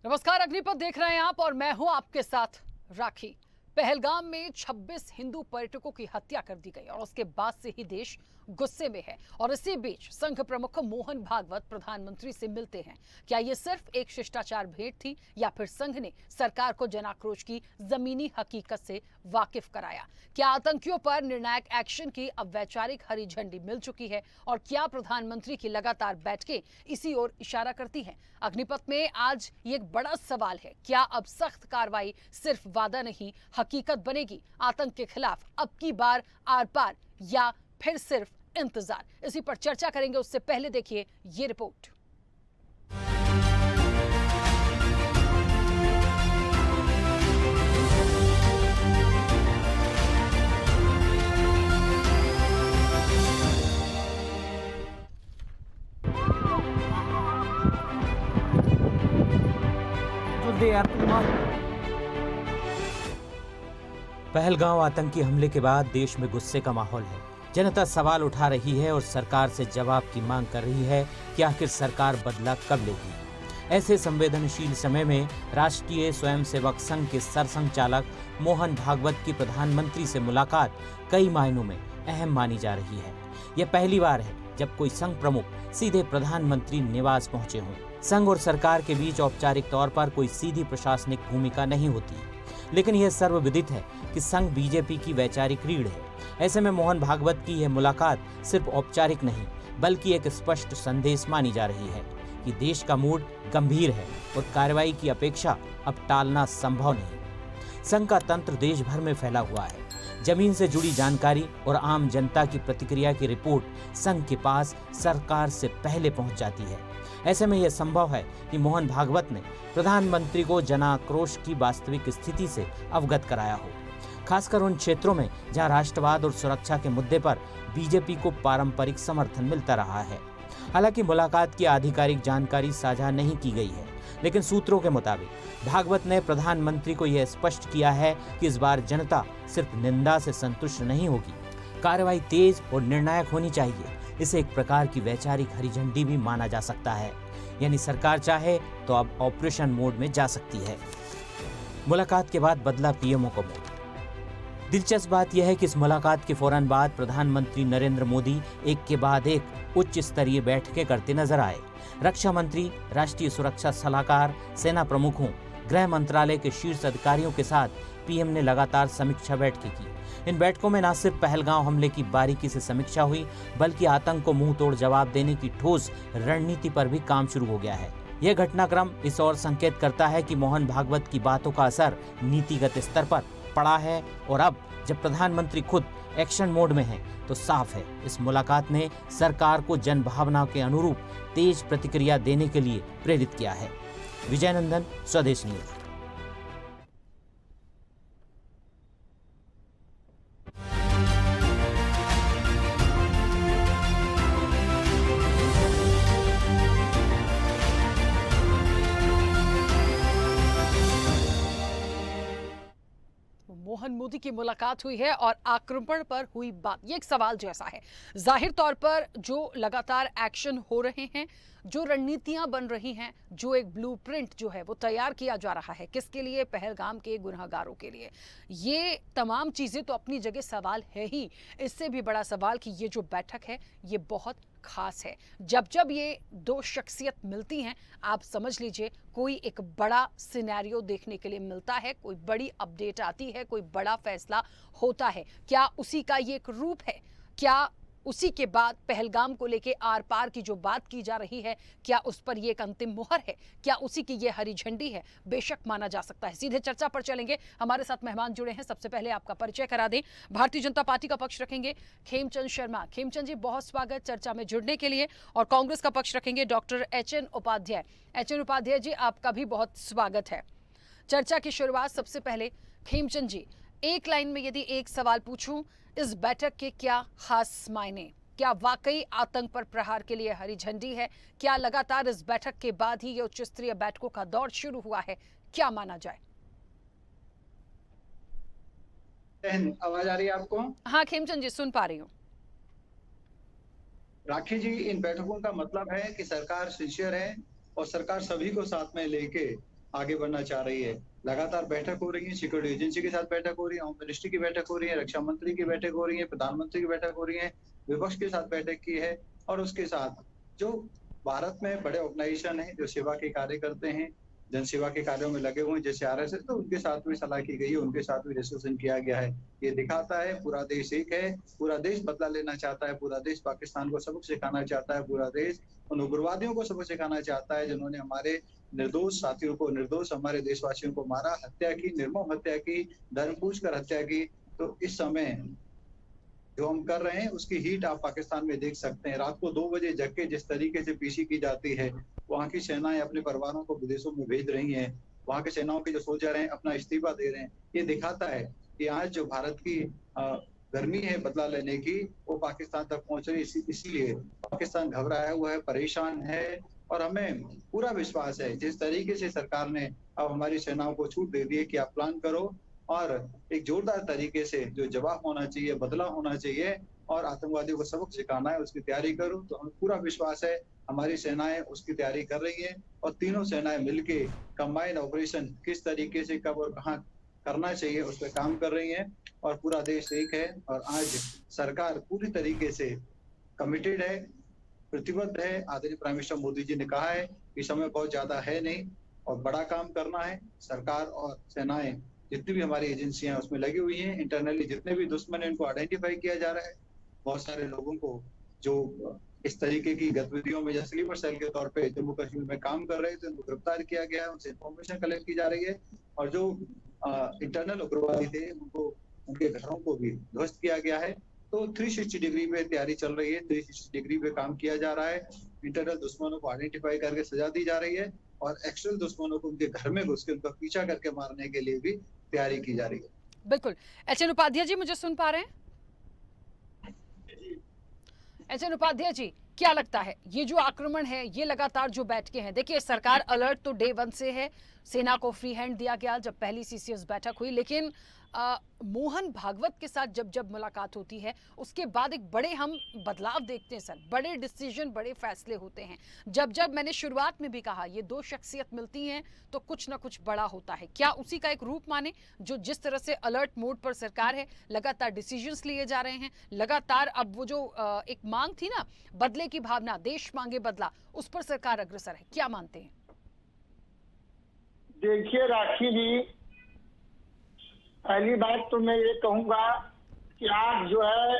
नमस्कार, अग्निपथ देख रहे हैं आप और मैं हूं आपके साथ राखी। पहलगाम में 26 हिंदू पर्यटकों की हत्या कर दी गई और उसके बाद से ही देश गुस्से में है। और इसी बीच संघ प्रमुख मोहन भागवत प्रधानमंत्री से मिलते हैं। क्या ये सिर्फ एक शिष्टाचार भेंट थी या फिर संघ ने सरकार को जनाक्रोश की जमीनी हकीकत से वाकिफ कराया? क्या आतंकियों पर निर्णायक एक्शन की अब वैचारिक हरी झंडी मिल चुकी है? और क्या प्रधानमंत्री की लगातार बैठकें इसी ओर इशारा करती हैं? अग्निपथ में आज ये एक बड़ा सवाल है, क्या अब सख्त कार्रवाई सिर्फ वादा नहीं हकीकत बनेगी? आतंक के खिलाफ अब की बार आर पार या फिर सिर्फ इंतजार? इसी पर चर्चा करेंगे। उससे पहले देखिए ये रिपोर्ट। पहलगांव आतंकी हमले के बाद देश में गुस्से का माहौल है। जनता सवाल उठा रही है और सरकार से जवाब की मांग कर रही है कि आखिर सरकार बदला कब लेगी। ऐसे संवेदनशील समय में राष्ट्रीय स्वयंसेवक संघ के सरसंघचालक मोहन भागवत की प्रधानमंत्री से मुलाकात कई मायनों में अहम मानी जा रही है। यह पहली बार है जब कोई संघ प्रमुख सीधे प्रधानमंत्री निवास पहुंचे हों। संघ और सरकार के बीच औपचारिक तौर पर कोई सीधी प्रशासनिक भूमिका नहीं होती, लेकिन यह सर्वविदित है कि संघ बीजेपी की वैचारिक रीढ़ है। ऐसे में मोहन भागवत की यह मुलाकात सिर्फ औपचारिक नहीं बल्कि एक स्पष्ट संदेश मानी जा रही है कि देश का मूड गंभीर है और कार्रवाई की अपेक्षा अब टालना संभव नहीं। संघ का तंत्र देश भर में फैला हुआ है। जमीन से जुड़ी जानकारी और आम जनता की प्रतिक्रिया की रिपोर्ट संघ के पास सरकार से पहले पहुंच जाती है। ऐसे में यह संभव है कि मोहन भागवत ने प्रधानमंत्री को जनाक्रोश की वास्तविक स्थिति से अवगत कराया हो, खासकर उन क्षेत्रों में जहां राष्ट्रवाद और सुरक्षा के मुद्दे पर बीजेपी को पारंपरिक समर्थन मिलता रहा है। हालांकि मुलाकात की आधिकारिक जानकारी साझा नहीं की गई है, लेकिन सूत्रों के मुताबिक भागवत ने प्रधानमंत्री को यह स्पष्ट किया है कि इस बार जनता सिर्फ निंदा से संतुष्ट नहीं होगी, कार्रवाई तेज और निर्णायक होनी चाहिए। इसे एक प्रकार की वैचारिक हरी झंडी भी माना जा सकता है, यानी सरकार चाहे तो अब ऑपरेशन मोड में जा सकती है। मुलाकात के बाद बदला पीएमओ का मोड। दिलचस्प बात यह है कि इस मुलाकात के फौरन बाद प्रधानमंत्री नरेंद्र मोदी एक के बाद एक उच्च स्तरीय बैठकें करते नजर आए। रक्षा मंत्री, राष्ट्रीय सुरक्षा सलाहकार, सेना प्रमुखों, गृह मंत्रालय के शीर्ष अधिकारियों के साथ पीएम ने लगातार समीक्षा बैठकें की। इन बैठकों में न सिर्फ पहलगांव हमले की बारीकी से समीक्षा हुई बल्कि आतंक को मुंह तोड़ जवाब देने की ठोस रणनीति पर भी काम शुरू हो गया है। यह घटनाक्रम इस ओर संकेत करता है कि मोहन भागवत की बातों का असर नीतिगत स्तर पर पड़ा है और अब जब प्रधानमंत्री खुद एक्शन मोड में हैं, तो साफ है इस मुलाकात ने सरकार को जनभावना के अनुरूप तेज प्रतिक्रिया देने के लिए प्रेरित किया है। विजय नंदन, स्वदेश न्यूज। मोहन मोदी की मुलाकात हुई है और आक्रमण पर हुई बात, ये एक सवाल जैसा है। जाहिर तौर पर जो लगातार एक्शन हो रहे हैं, जो रणनीतियां बन रही हैं, जो एक ब्लूप्रिंट जो है वो तैयार किया जा रहा है, किसके लिए? पहलगाम के गुनहगारों के लिए। ये तमाम चीजें तो अपनी जगह सवाल है ही। इससे भी बड़ा सवाल कि ये जो बैठक है ये बहुत खास है। जब जब ये दो शख्सियत मिलती हैं, आप समझ लीजिए कोई एक बड़ा सिनेरियो देखने के लिए मिलता है, कोई बड़ी अपडेट आती है, कोई बड़ा फैसला होता है। क्या उसी का ये एक रूप है? क्या उसी के बाद पहलगाम को लेके आर पार की जो बात की जा रही है, क्या उस पर ये एक अंतिम मुहर है? क्या उसी की ये हरी झंडी है? बेशक माना जा सकता है। सीधे चर्चा पर चलेंगे। हमारे साथ मेहमान जुड़े हैं। सबसे पहले आपका परिचय करा दें। भारतीय जनता पार्टी का पक्ष रखेंगे खेमचंद शर्मा। खेमचंद जी, बहुत स्वागत चर्चा में जुड़ने के लिए। और कांग्रेस का पक्ष रखेंगे doctor HN Upadhyay. HN Upadhyay ji, आपका भी बहुत स्वागत है। चर्चा की शुरुआत सबसे पहले खेमचंद जी, एक लाइन में यदि एक सवाल पूछूं, इस बैठक के क्या खास मायने? क्या वाकई आतंक पर प्रहार के लिए हरी झंडी है? क्या लगातार इस बैठक के बाद ही ये उच्च स्तरीय बैठकों का दौर शुरू हुआ है? क्या माना जाए? आवाज आ रही है आपको? हाँ खेमचंद जी, सुन पा रही हूँ। राखी जी, इन बैठकों का मतलब है कि सरकार सिंसियर है और सरकार सभी को साथ में लेके आगे बढ़ना चाह रही है। लगातार बैठक हो रही है, सिक्योरिटी एजेंसी के साथ बैठक हो रही है, होम मिनिस्ट्री की बैठक हो रही है, रक्षा मंत्री की बैठक हो रही है, प्रधानमंत्री की बैठक हो रही है, विपक्ष के साथ बैठक की है। और उसके साथ जो भारत में बड़े ऑर्गेनाइजेशन है जो सेवा के कार्य करते हैं, जन सेवा के कार्यों में लगे हुए हैं, जैसे आरएसएस, तो उनके साथ भी सलाह की गई है, उनके साथ भी डिस्कशन किया गया है। ये दिखाता है पूरा देश एक है, पूरा देश बदला लेना चाहता है, पूरा देश पाकिस्तान को सबक सिखाना चाहता है, पूरा देश उन उग्रवादियों को सबक सिखाना चाहता है जिन्होंने हमारे निर्दोष साथियों को, निर्दोष हमारे देशवासियों को मारा, हत्या की, निर्मम हत्या की, धर्म पूछ कर हत्या की। तो इस समय जो हम कर रहे हैं उसकी हीट आप पाकिस्तान में देख सकते हैं। रात को 2 बजे जग के जिस तरीके से पीसी की जाती है, वहाँ की सेनाएं अपने परिवारों को विदेशों में भेज रही हैं, वहाँ के सेनाओं के जो सोल्जर हैं अपना इस्तीफा दे रहे हैं। ये दिखाता है कि आज जो भारत की गर्मी है बदला लेने की, वो पाकिस्तान तक पहुंच रही है। इसीलिए पाकिस्तान घबराया हुआ है, परेशान है, और हमें पूरा विश्वास है जिस तरीके से सरकार ने अब हमारी सेनाओं को छूट दे दी है कि आप प्लान करो और एक जोरदार तरीके से जो जवाब होना चाहिए, बदला होना चाहिए और आतंकवादियों को सबक सिखाना है, उसकी तैयारी करो। तो हमें पूरा विश्वास है हमारी सेनाएं उसकी तैयारी कर रही हैं और तीनों सेनाएं मिलके कंबाइंड ऑपरेशन किस तरीके से कब और कहाँ करना चाहिए उस पर काम कर रही हैं। और पूरा देश एक है और आज सरकार पूरी तरीके से कमिटेड है, प्रतिबद्ध है। आदरणीय प्राइम मिनिस्टर मोदी जी ने कहा है कि समय बहुत ज्यादा है नहीं और बड़ा काम करना है। सरकार और सेनाएं जितनी भी हमारी एजेंसियां हैं उसमें लगी हुई हैं। इंटरनली जितने भी दुश्मन हैं उनको आइडेंटिफाई किया जा रहा है। बहुत सारे लोगों को जो इस तरीके की गतिविधियों में या स्लीपर सेल के तौर पे जम्मू कश्मीर में काम कर रहे थे उनको गिरफ्तार किया गया है, उनसे इंफॉर्मेशन कलेक्ट की जा रही है। और जो इंटरनल उग्रवादी थे उनको, उनके घरों को भी ध्वस्त किया गया है। तो 360 डिग्री पे तैयारी चल रही है, 360 डिग्री पे काम किया जा रहा है। इंटरनल दुश्मनों को आइडेंटिफाई करके सजा दी जा रही है और एक्सटर्नल दुश्मनों को उनके घर में घुस के उनका पीछा करके मारने के लिए भी तैयारी की जा रही है। बिल्कुल। एचएन उपाध्याय जी, मुझे सुन पा रहे हैं? एचएन उपाध्याय जी, क्या लगता है ये जो आक्रमण है, ये लगातार जो बैठकें हैं, देखिए सरकार अलर्ट तो डे 1 से है, सेना को फ्री हैंड दिया गया जब पहली सीसीएस बैठक हुई, लेकिन मोहन भागवत के साथ जब जब मुलाकात होती है उसके बाद एक बड़े हम बदलाव देखते हैं सर, बड़े डिसीजन, बड़े फैसले होते हैं। जब जब मैंने शुरुआत में भी कहा ये दो शख्सियत मिलती हैं तो कुछ ना कुछ बड़ा होता है। क्या उसी का एक रूप माने जो जिस तरह से अलर्ट मोड पर सरकार है, लगातार डिसीजंस लिए जा रहे हैं, लगातार अब वो जो एक मांग थी ना बदले की भावना, देश मांगे बदला, उस पर सरकार अग्रसर है, क्या मानते हैं? देखिए राखी जी, पहली बात तो मैं ये कहूंगा कि आज जो है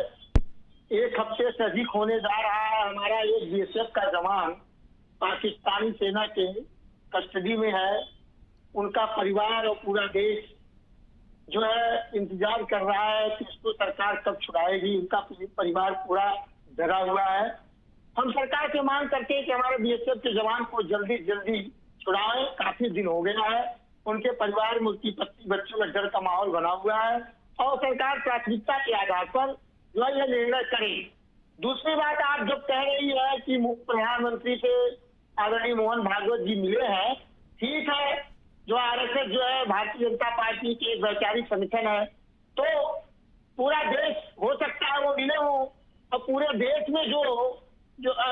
1 हफ्ते से अधिक होने जा रहा है हमारा एक बीएसएफ का जवान पाकिस्तानी सेना के कस्टडी में है। उनका परिवार और पूरा देश जो है इंतजार कर रहा है कि इसको सरकार कब छुड़ाएगी। उनका परिवार पूरा डरा हुआ है। हम सरकार से मांग करते हैं कि हमारे बीएसएफ के जवान को जल्दी जल्दी छुड़ाएं। काफी दिन हो गया है, उनके परिवार में, उसकी पत्नी बच्चों में डर का माहौल बना हुआ है और सरकार प्राथमिकता के आधार पर जो है यह निर्णय करे। दूसरी बात, आप जब कह रही है कि प्रधानमंत्री से आदरणीय मोहन भागवत जी मिले हैं, ठीक है, जो आरएसएस जो है भारतीय जनता पार्टी की एक वैचारिक संगठन है, तो पूरा देश हो सकता है वो मिले हो और पूरे देश में जो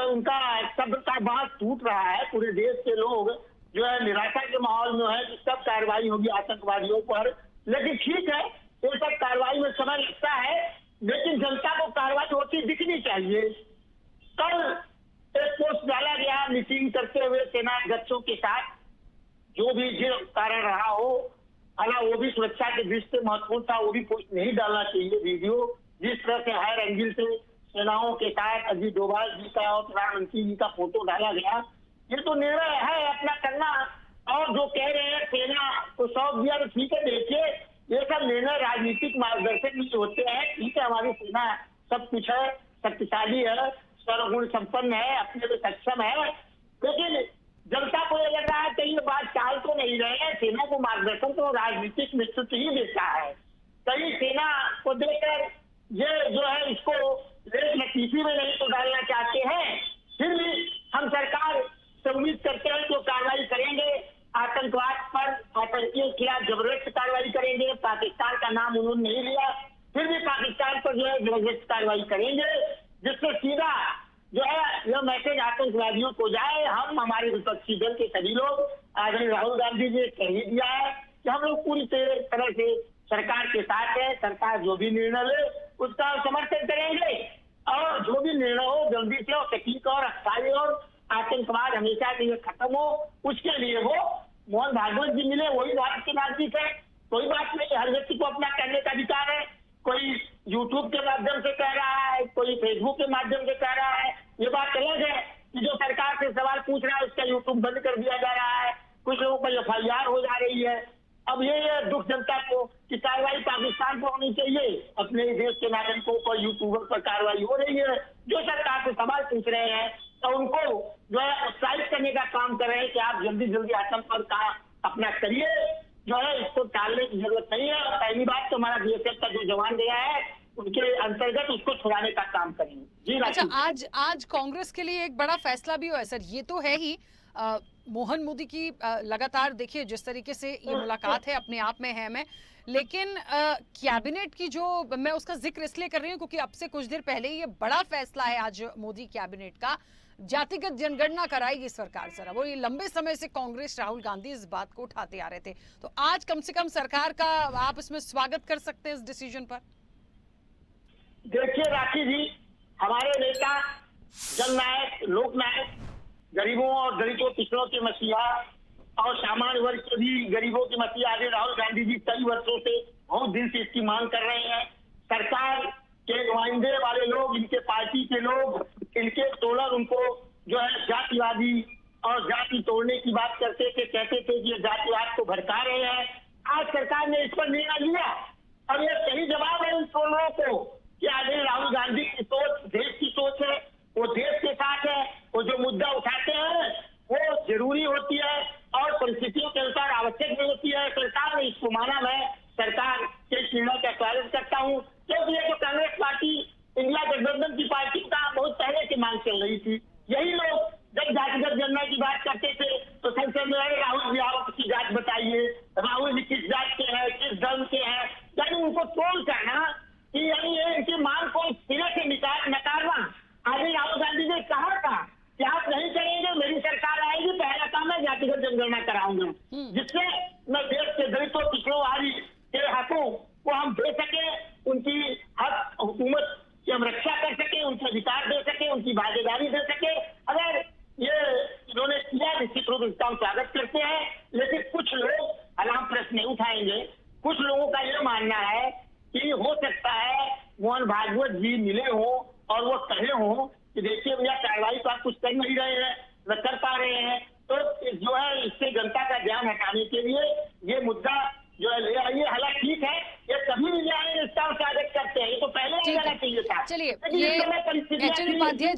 उनका सब्र का बांध टूट रहा है, पूरे देश के लोग जो है निराशा के माहौल में है कि सब कार्रवाई होगी आतंकवादियों पर। लेकिन ठीक है, ये सब कार्रवाई में समय लगता है, लेकिन जनता को कार्रवाई होती दिखनी चाहिए। कल एक पोस्ट डाला गया मीटिंग करते हुए सेना अध्यक्षों के साथ, जो भी जो कारण रहा हो, हालांकि वो भी सुरक्षा के दृष्टि से महत्वपूर्ण था, वो भी पोस्ट नहीं डालना चाहिए। वीडियो जिस तरह से हायर एंगल से सेनाओं के साथ अजीत डोभाल जी का और प्रधानमंत्री जी का फोटो डाला गया, ये तो निर्णय है अपना करना। और जो कह रहे हैं सेना को सौंप दिया, तो ठीक है। देखिए, ये सब निर्णय राजनीतिक मार्गदर्शक भी होते हैं। ठीक है, हमारी सेना सब कुछ है, शक्तिशाली है, सर्वगुण संपन्न है, अपने में सक्षम है, लेकिन जनता को ये लग रहा है कि ये बात चाल तो नहीं रहे हैं। सेना को मार्गदर्शन तो राजनीतिक नेतृत्व ही देता है। कहीं सेना को देकर ये जो है इसको लतीफी में नहीं तो डालना चाहते हैं। फिर भी हम सरकार से उम्मीद करते हैं जो कार्रवाई करेंगे आतंकवाद पर, आतंकियों के खिलाफ जबरदस्त कार्रवाई करेंगे। पाकिस्तान का नाम उन्होंने नहीं लिया, फिर भी पाकिस्तान पर जो है जबरदस्त कार्रवाई करेंगे, जिससे सीधा जो है यह मैसेज आतंकवादियों को जाए। हम हमारे विपक्षी दल के सभी लोग आदरणीय राहुल गांधी जी ने कह ही दिया है कि हम लोग पूरी तरह से सरकार के साथ है। सरकार जो भी निर्णय ले उसका समर्थन करेंगे और जो भी निर्णय हो जल्दी से और सटीक और स्थायी और आतंकवाद हमेशा के लिए खत्म हो, उसके लिए वो मोहन भागवत जी मिले, वही भारत के नागरिक है। कोई बात नहीं, हर व्यक्ति को अपना करने का अधिकार है। कोई यूट्यूब के माध्यम से कह रहा है, कोई फेसबुक के माध्यम से कह रहा है, ये बात अलग है कि जो सरकार से सवाल पूछ रहा है उसका यूट्यूब बंद कर दिया जा रहा है, कुछ लोगों पर FIR हो जा रही है। अब ये दुख जनता को कि कार्रवाई पाकिस्तान पर होनी चाहिए, अपने देश के नागरिकों पर यूट्यूबर पर कार्रवाई हो रही है। जो सरकार से सवाल पूछ रहे हैं तो उनको जो है उत्साहित करने का काम कर रहे हैं कि आप जल्दी जल्दी आतंकवाद का अपना करिए, जो है इसको टालने की जरूरत नहीं है। और पहली बात तो हमारा BSF का जो जवान गया है उनके अंतर्गत उसको छुड़ाने का काम करेंगे। जी अच्छा, आज कांग्रेस के लिए एक बड़ा फैसला भी हुआ है सर, ये तो है ही मोहन मोदी की लगातार देखिए जिस तरीके से ये मुलाकात है अपने आप में है मैं, लेकिन कैबिनेट की जो मैं उसका जिक्र इसलिए कर रही हूँ क्योंकि अब से कुछ देर पहले ये बड़ा फैसला है आज मोदी कैबिनेट का, जातिगत जनगणना कराएगी सरकार। सर वो ये लंबे समय से कांग्रेस राहुल गांधी इस बात को उठाते आ रहे थे, तो आज कम से कम सरकार का आप इसमें स्वागत कर सकते हैं इस डिसीजन पर। देखिए राखी जी, हमारे नेता जननायक लोकनायक गरीबों और दलितों पिछड़ों के मसीहा और सामान्य वर्ग के भी गरीबों के मसीहा आदि राहुल गांधी जी कई वर्षों से बहुत दिन से इसकी मांग कर रहे हैं। सरकार के नुमाइंदे वाले लोग, इनके पार्टी के लोग, इनके टोलर उनको जो है जातिवादी और जाति तोड़ने की बात करते थे, कहते थे कि ये जातिवाद को भड़का रहे हैं। आज सरकार ने इस पर निर्णय लिया और ये सही जवाब है उन टोलरों को कि आदरणीय राहुल गांधी की सोच देश की सोच है, वो देश के साथ है, वो जो मुद्दा उठाते हैं वो जरूरी होती है और परिस्थितियों के अनुसार आवश्यक भी होती है। सरकार ने इसको माना, मैं सरकार के निर्णय का स्वागत करता हूँ, क्योंकि ये तो कांग्रेस पार्टी इंडिया गठबंधन की पार्टी का बहुत पहले की मांग चल रही थी। यही लोग जब जातिगत जनगणना की बात करते थे तो संसद में राहुल जी आप की जात बताइए, राहुल जी किस जात के हैं, किस धर्म के हैं, यानी उनको तोल करना कि यानी इनकी मांग को सिरे से नकारना। आगे राहुल गांधी ने कहा था कि आप नहीं करेंगे, मेरी सरकार आएगी, पहला काम मैं जातिगत जनगणना कराऊंगा, जिससे मैं देश के दलितों पिछड़ों आदि के हकों को हम दे सके, उनकी हक हुकूमत की हम रक्षा कर सके, उनके अधिकार दे सके, उनकी भागीदारी दे सके। अगर ये इन्होंने किया निश्चित रूप से इसका हम स्वागत करते हैं, लेकिन कुछ लोग अलार्म प्रश्न नहीं उठाएंगे। कुछ लोगों का यह मानना है कि हो सकता है मोहन भागवत जी मिले हो और वो कहे हो कि देखिए भैया कार्रवाई तो आप कुछ कर नहीं रहे हैं, न कर पा रहे हैं, तो जो है इससे जनता का ध्यान हटाने के लिए ये मुद्दा जो है ले आइए। हालांकि ठीक है, ये कभी भी ले आए, इसका स्वागत करते हैं, ये तो पहले ही जाना चाहिए था। चलिए, ये एचएन उपाध्याय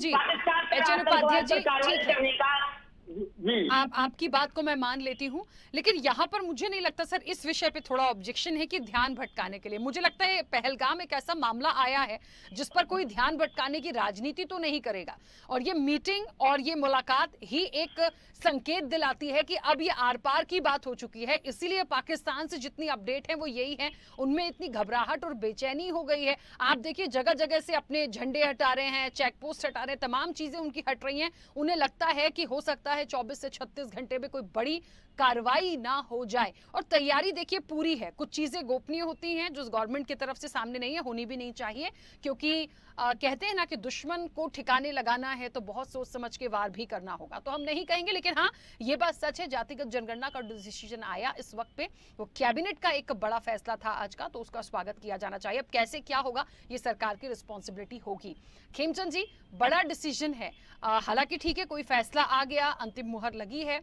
जी, ठीक है, आपकी बात को मैं मान लेती हूँ, लेकिन यहाँ पर मुझे नहीं लगता सर इस विषय पे थोड़ा ऑब्जेक्शन है कि ध्यान भटकाने के लिए। मुझे लगता है पहलगाम एक ऐसा मामला आया है जिस पर कोई ध्यान भटकाने की राजनीति तो नहीं करेगा, और ये मीटिंग और ये मुलाकात ही एक संकेत दिलाती है कि अब ये आर पार की बात हो चुकी है। इसीलिए पाकिस्तान से जितनी अपडेट है वो यही है, उनमें इतनी घबराहट और बेचैनी हो गई है। आप देखिए जगह जगह से अपने झंडे हटा रहे हैं, चेक पोस्ट हटा रहे हैं, तमाम चीजें उनकी हट रही हैं। उन्हें लगता है कि हो सकता है 24 से 36 घंटे में कोई बड़ी कार्रवाई ना हो जाए, और तैयारी देखिए पूरी है। कुछ चीजें गोपनीय होती हैं जो गवर्नमेंट की तरफ से सामने नहीं है, होनी भी नहीं चाहिए, क्योंकि कहते हैं ना कि दुश्मन को ठिकाने लगाना है तो बहुत सोच समझ के वार भी करना होगा, तो हम नहीं कहेंगे। लेकिन हाँ, ये बात सच है, जातिगत जनगणना का डिसीजन आया इस वक्त पे, वो कैबिनेट का एक बड़ा फैसला था आज का, तो उसका स्वागत किया जाना चाहिए। अब कैसे क्या होगा ये सरकार की रिस्पॉन्सिबिलिटी होगी। खेमचंद जी, बड़ा डिसीजन है, हालांकि ठीक है कोई फैसला आ गया, अंतिम मुहर लगी है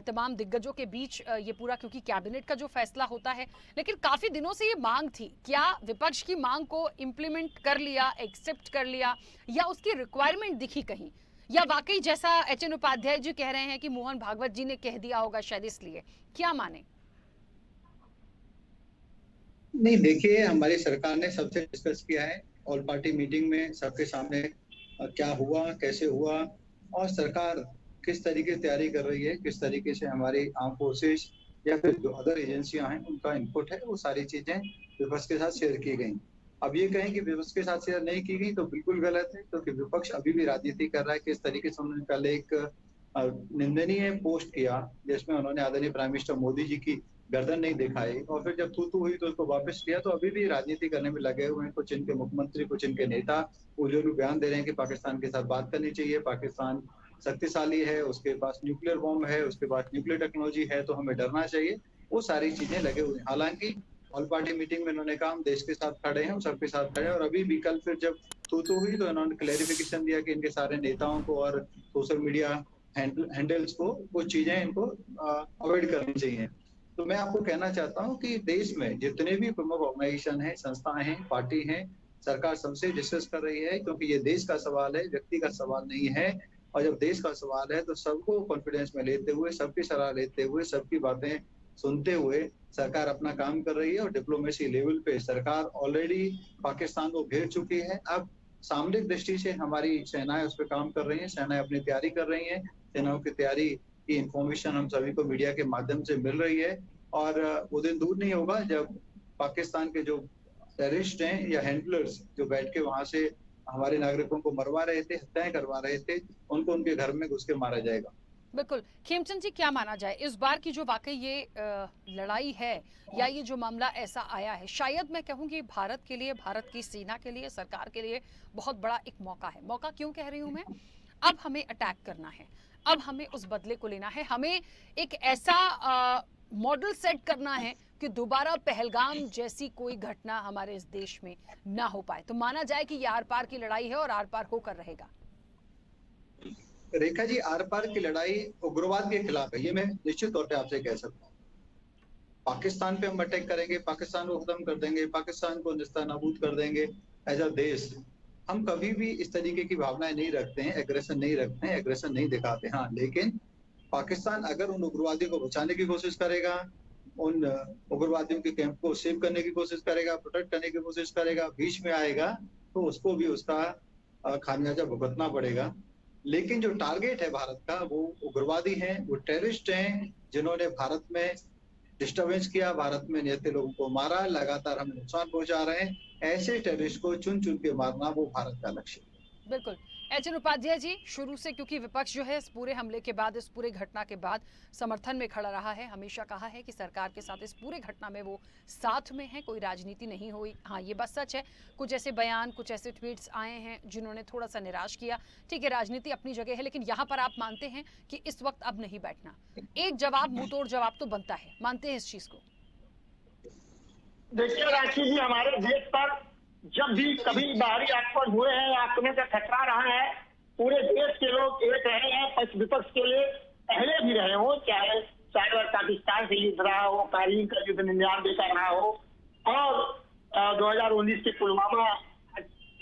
तमाम दिग्गजों के बीच ये पूरा, क्योंकि कैबिनेट का जो फैसला होता है, लेकिन काफी दिनों से ये मांग थी। क्या विपक्ष की मांग को इम्प्लीमेंट कर लिया, एक्सेप्ट कर लिया, या उसकी रिक्वायरमेंट दिखी कहीं, या वाकई जैसा एचएन उपाध्याय जी कह रहे हैं कि मोहन भागवत जी ने कह दिया होगा शायद इसलिए, क्या माने? नहीं, देखिए हमारी सरकार ने सबसे डिस्कस किया है ऑल पार्टी मीटिंग में, सबके सामने क्या हुआ, कैसे हुआ, और सरकार किस तरीके से तैयारी कर रही है, किस तरीके से हमारी आर्म फोर्सेस या फिर जो अदर एजेंसियां हैं उनका इनपुट है, वो सारी चीजें विपक्ष के साथ शेयर की गई। अब ये कहें कि विपक्ष के साथ शेयर नहीं की गई तो बिल्कुल गलत है, क्योंकि विपक्ष अभी भी राजनीति कर रहा है। किस तरीके से उन्होंने कल एक निंदनीय पोस्ट किया जिसमें उन्होंने आदरणीय प्राइम मिनिस्टर मोदी जी की गर्दन नहीं दिखाई, और फिर जब थू हुई तो उसको वापस लिया। तो अभी भी राजनीति करने में लगे हुए हैं कुछ इनके मुख्यमंत्री, कुछ इनके नेता, वो जो लोग बयान दे रहे हैं कि पाकिस्तान के साथ बात करनी चाहिए, पाकिस्तान शक्तिशाली है, उसके पास न्यूक्लियर बॉम्ब है, उसके पास न्यूक्लियर टेक्नोलॉजी है, तो हमें डरना चाहिए, वो सारी चीजें लगे हुए हैं। हालांकि ऑल पार्टी मीटिंग में इन्होंने कहा हम देश के साथ खड़े हैं, हम सबके साथ खड़े हैं, और अभी भी कल फिर जब थू हुई तो इन्होंने क्लेरिफिकेशन दिया कि इनके सारे नेताओं को और सोशल मीडिया हैंडल्स को कुछ चीजें इनको अवॉइड करनी चाहिए। तो मैं आपको कहना चाहता हूं कि देश में जितने भी प्रमुख ऑर्गेनाइजेशन हैं, संस्थाएं हैं, पार्टी हैं, सरकार सबसे डिस्कस कर रही है, क्योंकि ये देश का सवाल है, व्यक्ति का सवाल नहीं है। और जब देश का सवाल है तो सबको कॉन्फिडेंस में लेते हुए, सबकी सलाह लेते हुए, सबकी बातें सुनते हुए सरकार अपना काम कर रही है। और डिप्लोमेसी लेवल पे सरकार ऑलरेडी पाकिस्तान को घेर चुकी है। अब सामरिक दृष्टि से हमारी सेनाएं उस पर काम कर रही हैं, सेनाएं अपनी तैयारी कर रही हैं, सेनाओं की तैयारी की इंफॉर्मेशन हम सभी को मीडिया के माध्यम से मिल रही है। और वो दिन दूर नहीं होगा जब पाकिस्तान के जो टेररिस्ट हैं या हैंडलर्स जो बैठ के वहां से हमारे नागरिकों को मरवा रहे थे, हत्याएं करवा रहे थे, उनको उनके घर में घुस के मारा जाएगा। बिल्कुल। खेमचंद जी, क्या माना जाए इस बार की जो वाकई ये लड़ाई है या ये जो मामला ऐसा आया है, शायद मैं कहूँगी भारत के लिए, भारत की सेना के लिए, सरकार के लिए बहुत बड़ा एक मौका है। मौका क्यों कह रही हूँ मैं? अब हमें अटैक करना है, अब हमें उस बदले को लेना है, हमें एक ऐसा मॉडल सेट करना है कि दोबारा पहलगाम जैसी कोई घटना हमारे इस देश में ना हो पाए। तो माना जाए कि ये आर पार की लड़ाई है और आर पार होकर रहेगा। रेखा जी, आर पार की लड़ाई उग्रवाद के खिलाफ है, ये मैं निश्चित तौर पे आपसे कह सकता हूँ। पाकिस्तान पे हम अटैक करेंगे, पाकिस्तान को खत्म कर देंगे, पाकिस्तान को निस्तानाबूद कर देंगे एज अ देश। हम कभी भी इस तरीके की भावनाएं नहीं रखते हैं, एग्रेशन नहीं रखते हैं, एग्रेशन नहीं दिखाते। हाँ, लेकिन पाकिस्तान अगर उन उग्रवादियों को बचाने की कोशिश करेगा, उन उग्रवादियों के कैंप को सेव करने की कोशिश करेगा, प्रोटेक्ट करने की कोशिश करेगा, बीच में आएगा, तो उसको भी उसका खामियाजा भुगतना पड़ेगा। लेकिन जो टारगेट है भारत का, वो उग्रवादी हैं, वो टेररिस्ट हैं, जिन्होंने भारत में डिस्टर्बेंस किया, भारत में निहत्थे लोगों को मारा, लगातार हमें नुकसान पहुंचा रहे हैं। ऐसे टेररिस्ट को चुन चुन के मारना वो भारत का लक्ष्य है। बिल्कुल। एचएन उपाध्याय जी, शुरू से क्योंकि विपक्ष जो है इस पूरे हमले के बाद, इस पूरे घटना के बाद समर्थन में खड़ा रहा है, हमेशा कहा है कि सरकार के साथ इस पूरे घटना में वो साथ में है, कोई राजनीति नहीं हुई। हाँ, ये बात सच है, कुछ ऐसे बयान, कुछ ऐसे ट्वीट्स आए हैं जिन्होंने थोड़ा सा निराश किया। ठीक है, राजनीति अपनी जगह है, लेकिन यहाँ पर आप मानते हैं कि इस वक्त अब नहीं बैठना, एक जवाब, मुंह तोड़ जवाब तो बनता है, मानते हैं इस चीज को? देखिए राशि जी, हमारे देश पर जब भी कभी बाहरी आक्रमण हुए हैं, आक्रमण का खतरा रहा है, पूरे देश के लोग एक रहे हैं, पक्ष विपक्ष के लिए पहले भी रहे हो, चाहे पाकिस्तान से युद्ध रहा हो, कारगिल का युद्ध 99 का रहा हो, और 2019 के पुलवामा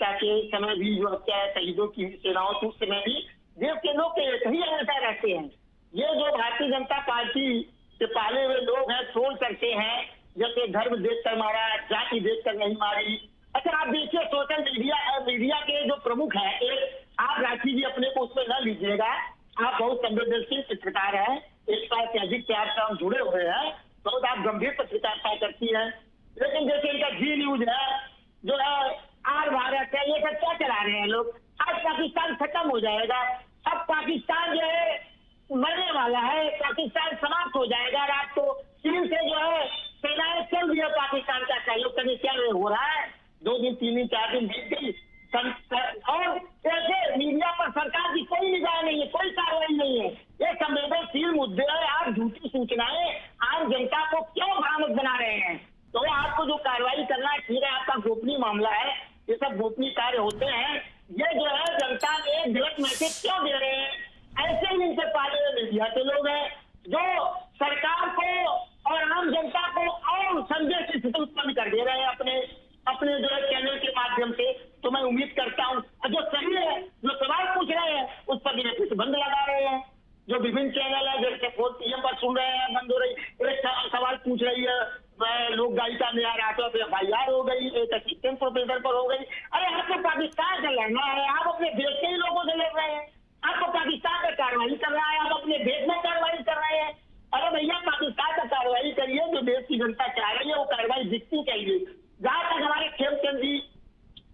के समय भी जो हत्या है शहीदों की सेनाओं, उस समय भी देश के लोग एक ही हमेशा रहते हैं। ये जो भारतीय जनता पार्टी के पाले हुए लोग हैं, ट्रोल करते हैं, जैसे धर्म देखकर मारा, जाति देखकर नहीं मारी। अच्छा, आप देखिए सोशल मीडिया के जो प्रमुख हैं, एक आप राशि जी अपने को उसमें न लीजिएगा, आप बहुत संवेदनशील पत्रकार हैं, 1 साल से अधिक से आप काम जुड़े हुए हैं, बहुत आप गंभीर पत्रकारिता करती हैं, लेकिन जैसे इनका जी न्यूज है, जो है आर भारत है, ये सब क्या चला रहे हैं लोग। आज पाकिस्तान खत्म हो जाएगा, अब पाकिस्तान जो है मरने वाला है, पाकिस्तान समाप्त हो जाएगा। रात को चीन से जो है सेनाएं चल रही है पाकिस्तान का सहयोग करने, क्या हो रहा है, 2 दिन 3 दिन 4 दिन बीत गई, और ऐसे मीडिया पर सरकार की कोई निगाह नहीं है, कोई कार्रवाई नहीं है। ये संवेदनशील मुद्दे हैं, आप झूठी सूचनाएं आम जनता को क्यों भ्रामक बना रहे हैं? तो आपको जो कार्रवाई करना है, ठीक है, आपका गोपनीय मामला है, ये सब गोपनीय कार्य होते हैं। ये जो है जनता ने गलत मैसेज क्यों दे रहे हैं? ऐसे ही इनसे पाले हुए मीडिया के लोग हैं जो सरकार को और आम जनता को और संदेह की स्थिति उत्पन्न कर दे रहे हैं अपने जो है चैनल के माध्यम से। तो मैं उम्मीद करता हूँ जो सही है, जो सवाल पूछ रहे हैं उस पर प्रतिबंध लगा रहे हैं। जो विभिन्न चैनल है, जैसे 4 PM पर सुन रहे हैं, बंद हो रही, एक सवाल पूछ रही है, लोक गायिका में आटो पे FIR हो गई, एक असिस्टेंट प्रोफेसर पर हो गई। अरे आपको पाकिस्तान से लड़ना है, आप अपने देश के ही लोगों से लड़ रहे हैं, आपको पाकिस्तान पर कार्रवाई कर रहा है, आप अपने देश में कार्रवाई कर रहे हैं। अरे भैया, पाकिस्तान पर कार्रवाई करिए, जो देश की जनता चाह रही है वो कार्रवाई दिखनी चाहिए। जहां तक हमारे खेमचंद जी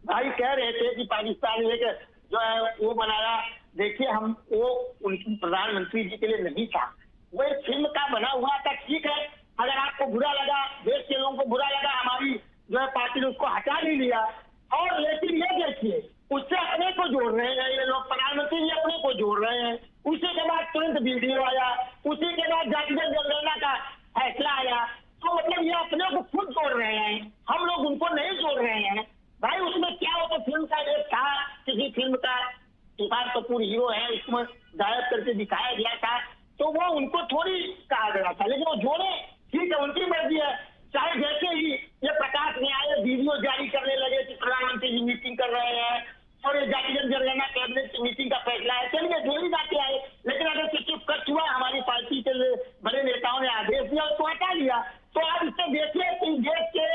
भाई कह रहे थे कि पाकिस्तान एक जो है वो बनाया, देखिए हम वो उनकी प्रधानमंत्री जी के लिए नहीं था, वो एक फिल्म का बना हुआ था। ठीक है, अगर आपको बुरा लगा, देश के लोगों को बुरा लगा, हमारी जो है पार्टी ने उसको हटा नहीं लिया। और लेकिन ये देखिए उससे अपने को जोड़ रहे हैं ये लोग, प्रधानमंत्री जी अपने को जोड़ रहे हैं। उसी के बाद तुरंत वीडियो आया, उसी के बाद जातिगत जनगणना का फैसला आया। तो मतलब ये अपने को खुद जोड़ रहे हैं, हम लोग उनको नहीं जोड़ रहे हैं। भाई उसमें क्या होता, फिल्म का एक था, किसी फिल्म का तुषार कपूर हीरो है, उसमें गायब करके दिखाया गया था, तो वो उनको थोड़ी कहा गया था। लेकिन वो जोड़े, ठीक है, उनकी मर्जी है। चाहे जैसे ही ये प्रकाश न्याय वीडियो जारी करने लगे कि प्रधानमंत्री जी मीटिंग कर रहे हैं और ये जातिगत जनगणना कैबिनेट की मीटिंग का फैसला है, चलिए जो ही बातें आए। लेकिन अगर किसी कट हुआ, हमारी पार्टी के बड़े नेताओं ने आदेश दिया, उसको हटा लिया। तो आप इससे देखिए कि देश के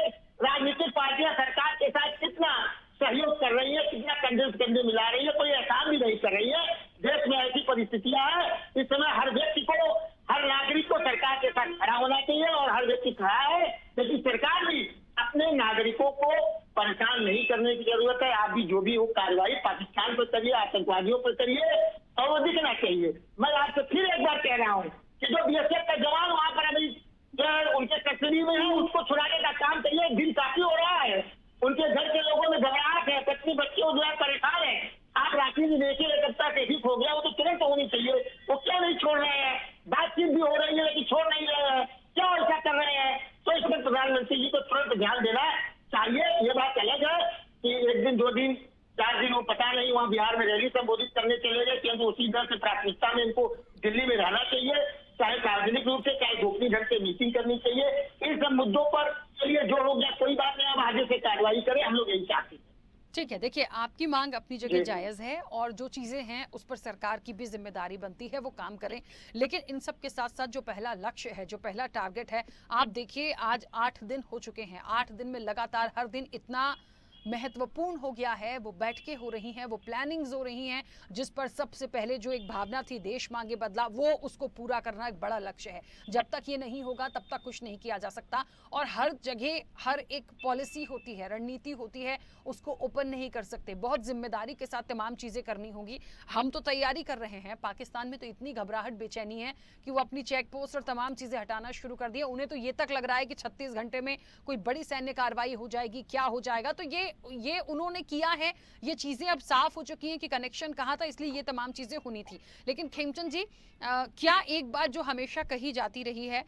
राजनीतिक पार्टियां सरकार के साथ कितना सहयोग कर रही है, कितना कंधे से कंधे मिला रही है, कोई एहसान भी नहीं कर रही है। देश में ऐसी परिस्थितियां हैं, इस समय हर व्यक्ति को, हर नागरिक को सरकार के साथ खड़ा होना चाहिए और हर व्यक्ति खड़ा है। लेकिन सरकार भी अपने नागरिकों को परेशान नहीं करने की जरूरत है। आप भी जो भी हो कार्रवाई पाकिस्तान पर करिए, आतंकवादियों पर करिए, और वो दिखना चाहिए। मैं आपसे फिर एक बार कह रहा हूँ कि जो बीएसएफ का जवान वहां पर अभी जो उनके कस्टडी में है, उसको छुड़ाने का काम करिए। दिन काफी हो रहा है, उनके घर के लोगों में घबराहट है, पत्नी बच्चे जो है परेशान है। आप राखी जी देखिए, जब तक ठीक हो गया वो तो तुरंत होनी चाहिए, वो क्यों नहीं छोड़ रहे हैं? बातचीत भी हो रही है लेकिन छोड़ नहीं रहे हैं, क्यों ऐसा कर रहे हैं? तो इसमें प्रधानमंत्री जी को तुरंत ध्यान देना चाहिए। ये बात अलग है कि एक दिन, 2 दिन, 4 दिन वो पता नहीं वहाँ बिहार में रैली संबोधित करने चले गए, क्योंकि उसी दर से प्राथमिकता में इनको दिल्ली में रहना चाहिए, चाहे सार्वजनिक रूप से, चाहे गोपनीय ढंग से मीटिंग करनी चाहिए। इन सब मुद्दों पर चलिए जो हो गया कोई बात नहीं, हम आगे से कार्रवाई करें, हम लोग यही चाहते हैं। ठीक है, देखिए आपकी मांग अपनी जगह जायज़ है और जो चीज़ें हैं उस पर सरकार की भी जिम्मेदारी बनती है, वो काम करें। लेकिन इन सब के साथ साथ जो पहला लक्ष्य है, जो पहला टारगेट है, आप देखिए आज 8 दिन हो चुके हैं। 8 दिन में लगातार हर दिन इतना महत्वपूर्ण हो गया है, वो बैठकें हो रही हैं, वो प्लानिंग्स हो रही हैं, जिस पर सबसे पहले जो एक भावना थी देश मांगे बदला, वो उसको पूरा करना एक बड़ा लक्ष्य है। जब तक ये नहीं होगा तब तक कुछ नहीं किया जा सकता। और हर जगह हर एक पॉलिसी होती है, रणनीति होती है, उसको ओपन नहीं कर सकते। बहुत जिम्मेदारी के साथ तमाम चीज़ें करनी होगी। हम तो तैयारी कर रहे हैं, पाकिस्तान में तो इतनी घबराहट बेचैनी है कि वो अपनी चेक पोस्ट और तमाम चीज़ें हटाना शुरू कर दिया। उन्हें तो ये तक लग रहा है कि 36 घंटे में कोई बड़ी सैन्य कार्रवाई हो जाएगी, क्या हो जाएगा। तो ये उन्होंने किया है, ये चीजें अब साफ हो चुकी हैं कि कनेक्शन कहाँ था, इसलिए ये तमाम चीजें होनी थी। लेकिन खेमचंद जी, क्या एक बात जो हमेशा कही जाती रही है,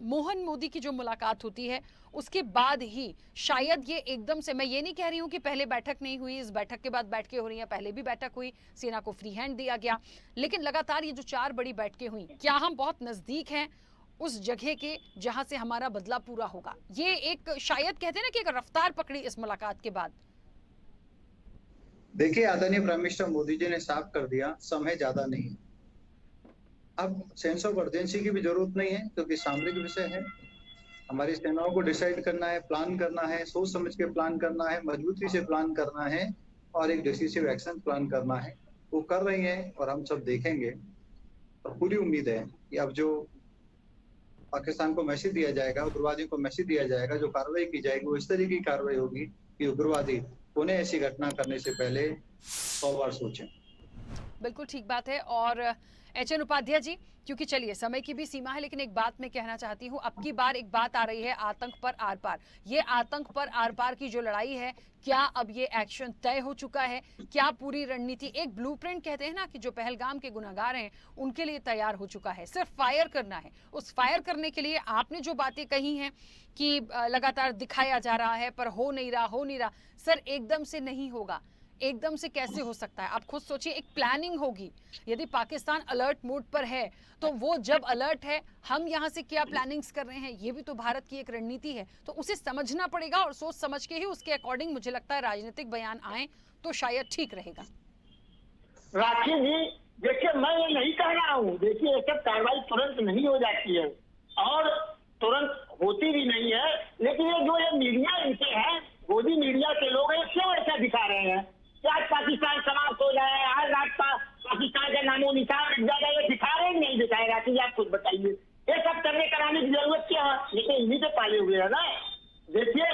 मोहन मोदी की जो मुलाकात होती है उसके बाद ही शायद ये एकदम से, मैं ये नहीं कह रही हूँ कि पहले बैठक नहीं हुई, इस बैठक के बाद बैठकें हो रही हैं, पहले भी बैठक हुई, सेना को फ्री हैंड दिया गया, लेकिन लगातार ये जो 4 बड़ी बैठकें हुई, क्या हम बहुत नजदीक हैं उस जगह के जहां से हमारा बदला पूरा होगा? ये एक शायद कहते हैं ना कि एक रफ्तार पकड़ी इस मुलाकात के बाद। देखिए आदरणीय प्राइम मिनिस्टर मोदी जी ने साफ कर दिया, समय ज्यादा नहीं। अब सेंस ऑफ अर्जेंसी की भी जरूरत नहीं है, क्योंकि सामरिक विषय है। हमारी सेनाओं को डिसाइड करना है, प्लान करना है, सोच समझ के प्लान करना है, मजबूती से प्लान करना है और एक डिसिसिव एक्शन प्लान करना है। वो कर रही है और हम सब देखेंगे। और पूरी उम्मीद है कि अब जो पाकिस्तान को मैसेज दिया जाएगा, उग्रवादियों को मैसेज दिया जाएगा, जो कार्रवाई की जाएगी वो इस तरीके की कार्रवाई होगी कि उग्रवादी उन्हें ऐसी घटना करने से पहले 100 बार सोचें। बिल्कुल ठीक बात है। और एचएन उपाध्याय जी, क्योंकि चलिए समय की भी सीमा है, लेकिन एक बात मैं कहना चाहती हूँ, अब की बार एक बात आ रही है आतंक पर आर पार। ये आतंक पर आर पार की जो लड़ाई है, क्या अब ये एक्शन तय हो चुका है? क्या पूरी रणनीति, एक ब्लूप्रिंट कहते हैं ना कि जो पहलगाम के गुनहगार हैं उनके लिए तैयार हो चुका है, सिर्फ फायर करना है। उस फायर करने के लिए आपने जो बातें कही हैं कि लगातार दिखाया जा रहा है पर हो नहीं रहा, सर एकदम से नहीं होगा। एकदम से कैसे हो सकता है? आप खुद सोचिए, एक प्लानिंग होगी। यदि पाकिस्तान अलर्ट मोड पर है तो वो जब अलर्ट है, हम यहाँ से क्या प्लानिंग्स कर रहे हैं, ये भी तो भारत की एक रणनीति है। तो उसे समझना पड़ेगा और सोच समझ के ही उसके अकॉर्डिंग मुझे लगता है राजनीतिक बयान आए तो शायद ठीक रहेगा। राखी जी देखिए, मैं ये नहीं कह रहा हूँ, देखिए ये सब कार्रवाई तुरंत नहीं हो जाती है और तुरंत होती भी नहीं है। लेकिन ये जो ये मीडिया इनके हैं, गोदी मीडिया के लोग हैं, क्यों ऐसा दिखा रहे हैं कि आज पाकिस्तान समाप्त हो जाए, आज रात का पाकिस्तान का नामो निशान मिट जाएगा? ये दिखा रहे हैं नहीं दिखाए? राखी जी आप खुद बताइए, ये सब करने कराने की जरूरत क्या है? ये तो इन्हीं के पाले हुए है ना। देखिए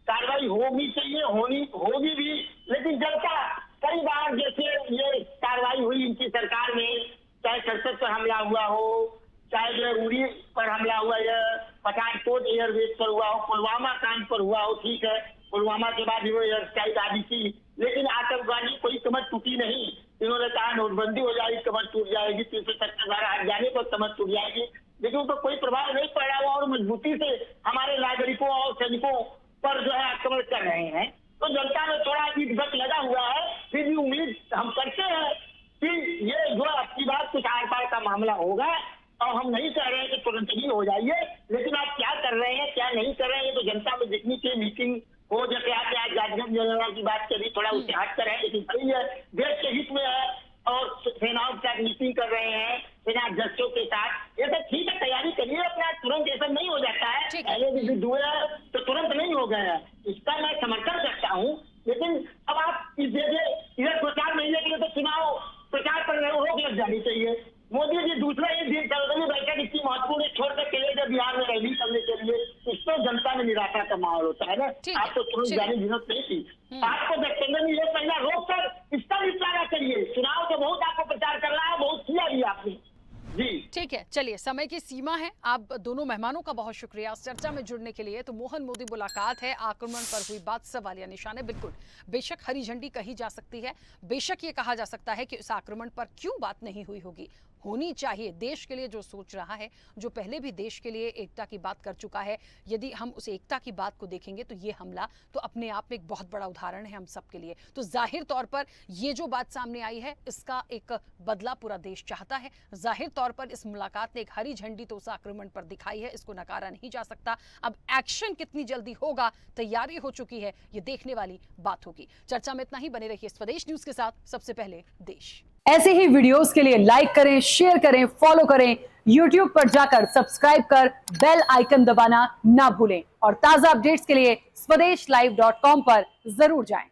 कार्रवाई होनी चाहिए, होगी भी, लेकिन जनता कई बार जैसे ये कार्रवाई हुई एयरपोर्ट एयरबेस पर हुआ हो, पुलवामा कांड पर हुआ हो, ठीक है, पुलवामा के बाद वो एयर स्ट्राइक आदि की, लेकिन आतंकवादी कोई कमर टूटी नहीं। इन्होंने कहा नोटबंदी हो जाएगी, कमर टूट जाएगी, 370 धारा हट जाने पर कमर टूट जाएगी, लेकिन उनको कोई प्रभाव नहीं पड़ रहा हुआ और मजबूती से हमारे नागरिकों और सैनिकों पर जो है आक्रमण कर रहे हैं। तो जनता में थोड़ा ईद लगा हुआ है, फिर भी उम्मीद हम करते हैं कि ये जो आपकी बात कुछ आर पार का मामला होगा, और हम नहीं कह रहे हैं कि तुरंत ही हो जाइए, लेकिन आप क्या कर रहे हैं क्या नहीं कर रहे हैं तो जनता में दिखनी चाहिए। मीटिंग हो, जैसे आपने आज राजगंज जनरल की बात करी, थोड़ा उससे हट कर है, लेकिन सही है, देश के हित में है, और सेनाओं के साथ मीटिंग कर रहे हैं, सेना अध्यक्षों के साथ, ये तो ठीक है, तैयारी करिए अपना, तुरंत ऐसा नहीं हो जाता है, पहले भी युद्ध हुए तो तुरंत नहीं हो गए हैं, इसका मैं समर्थन करता हूँ। लेकिन अब आप इधर 2-4 महीने के लिए तो चुनाव प्रचार पर रोक लग जानी चाहिए। मोदी जी दूसरा ये दिन सर्वदलीय बैठक इतनी महत्वपूर्ण छोड़कर चले गए बिहार में रैली करने के लिए, इससे जनता में निराशा का माहौल होता है ना। आपको तुरंत जाने की जरूरत नहीं थी, आपको दक्षिण में 1 महीना रोक कर इसका निपटारा करिए। चुनाव तो बहुत आपको प्रचार करना है, बहुत किया भी आपने जी। ठीक है, चलिए, समय की सीमा है। आप दोनों मेहमानों का बहुत शुक्रिया इस चर्चा में जुड़ने के लिए। तो मोहन मोदी मुलाकात है, आक्रमण पर हुई बात सवालिया निशान है। बिल्कुल, बेशक हरी झंडी कही जा सकती है, बेशक ये कहा जा सकता है कि इस आक्रमण पर क्यों बात नहीं हुई होगी, होनी चाहिए। देश के लिए जो सोच रहा है, जो पहले भी देश के लिए एकता की बात कर चुका है, यदि हम उस एकता की बात को देखेंगे तो ये हमला तो अपने आप में एक बहुत बड़ा उदाहरण है हम सब के लिए। तो जाहिर तौर पर ये जो बात सामने आई है, इसका एक बदला पूरा देश चाहता है। जाहिर तौर पर इस मुलाकात ने एक हरी झंडी तो उस आक्रमण पर दिखाई है, इसको नकारा नहीं जा सकता। अब एक्शन कितनी जल्दी होगा, तैयारी हो चुकी है, ये देखने वाली बात होगी। चर्चा में इतना ही, बने रहिए स्वदेश न्यूज के साथ। सबसे पहले देश। ऐसे ही वीडियोस के लिए लाइक करें, शेयर करें, फॉलो करें, YouTube पर जाकर सब्सक्राइब कर बेल आइकन दबाना ना भूलें और ताजा अपडेट्स के लिए swedeshlive.com पर जरूर जाएं।